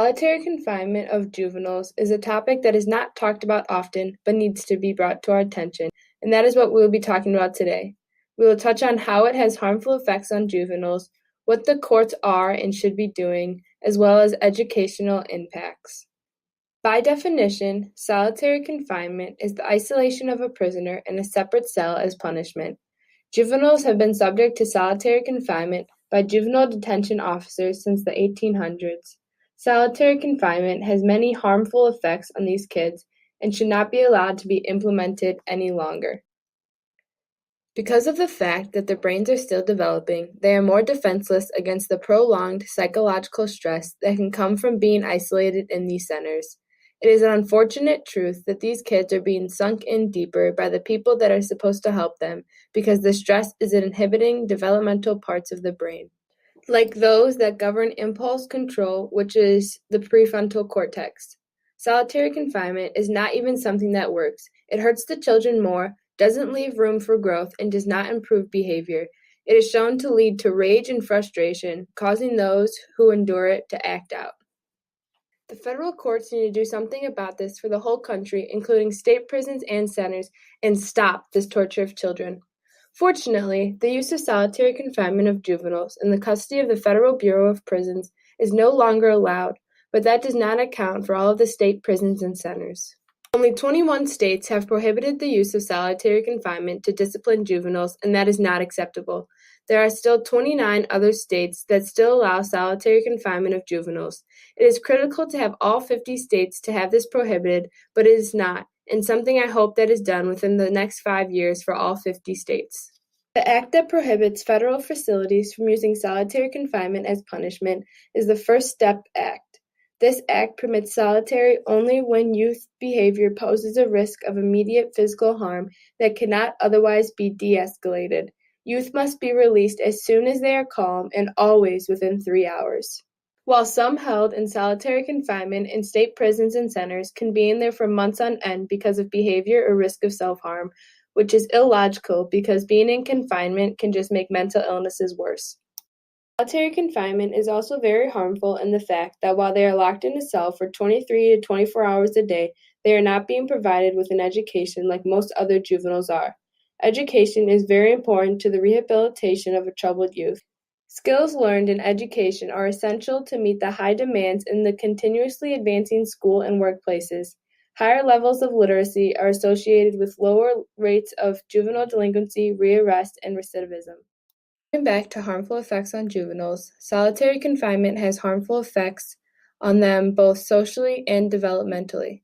Solitary confinement of juveniles is a topic that is not talked about often but needs to be brought to our attention, and that is what we will be talking about today. We will touch on how it has harmful effects on juveniles, what the courts are and should be doing, as well as educational impacts. By definition, solitary confinement is the isolation of a prisoner in a separate cell as punishment. Juveniles have been subject to solitary confinement by juvenile detention officers since the 1800s. Solitary confinement has many harmful effects on these kids and should not be allowed to be implemented any longer. Because of the fact that their brains are still developing, they are more defenseless against the prolonged psychological stress that can come from being isolated in these centers. It is an unfortunate truth that these kids are being sunk in deeper by the people that are supposed to help them because the stress is inhibiting developmental parts of the brain, like those that govern impulse control, which is the prefrontal cortex. Solitary confinement is not even something that works. It hurts the children more, doesn't leave room for growth, and does not improve behavior. It is shown to lead to rage and frustration, causing those who endure it to act out. The federal courts need to do something about this for the whole country, including state prisons and centers, and stop this torture of children. Fortunately, the use of solitary confinement of juveniles in the custody of the Federal Bureau of Prisons is no longer allowed, but that does not account for all of the state prisons and centers. Only 21 states have prohibited the use of solitary confinement to discipline juveniles, and that is not acceptable. There are still 29 other states that still allow solitary confinement of juveniles. It is critical to have all 50 states to have this prohibited, but it is not, and something I hope that is done within the next 5 years for all 50 states. The act that prohibits federal facilities from using solitary confinement as punishment is the First Step Act. This act permits solitary only when youth behavior poses a risk of immediate physical harm that cannot otherwise be de-escalated. Youth must be released as soon as they are calm and always within 3 hours. While some held in solitary confinement in state prisons and centers can be in there for months on end because of behavior or risk of self-harm, which is illogical because being in confinement can just make mental illnesses worse. Solitary confinement is also very harmful in the fact that while they are locked in a cell for 23 to 24 hours a day, they are not being provided with an education like most other juveniles are. Education is very important to the rehabilitation of a troubled youth. Skills learned in education are essential to meet the high demands in the continuously advancing school and workplaces. Higher levels of literacy are associated with lower rates of juvenile delinquency, rearrest, and recidivism. Going back to harmful effects on juveniles, solitary confinement has harmful effects on them both socially and developmentally.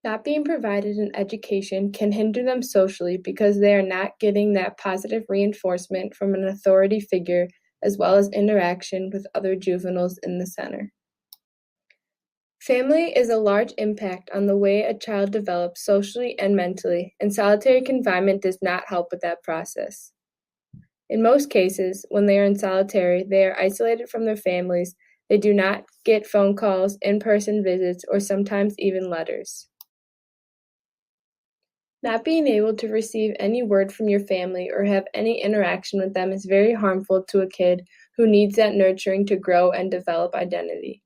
Not being provided an education can hinder them socially because they are not getting that positive reinforcement from an authority figure as well as interaction with other juveniles in the center. Family is a large impact on the way a child develops socially and mentally, and solitary confinement does not help with that process. In most cases, when they are in solitary, they are isolated from their families. They do not get phone calls, in-person visits, or sometimes even letters. Not being able to receive any word from your family or have any interaction with them is very harmful to a kid who needs that nurturing to grow and develop identity.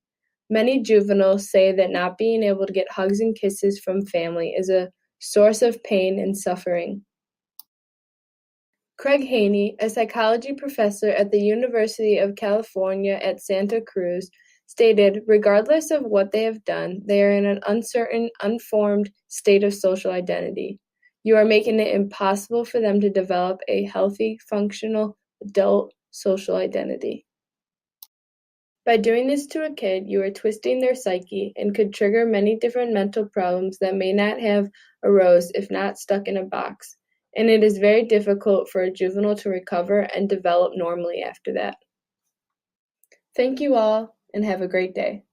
Many juveniles say that not being able to get hugs and kisses from family is a source of pain and suffering. Craig Haney, a psychology professor at the University of California at Santa Cruz, stated, regardless of what they have done, they are in an uncertain, unformed state of social identity. You are making it impossible for them to develop a healthy, functional, adult social identity. By doing this to a kid, you are twisting their psyche and could trigger many different mental problems that may not have arose if not stuck in a box. And it is very difficult for a juvenile to recover and develop normally after that. Thank you all, and have a great day.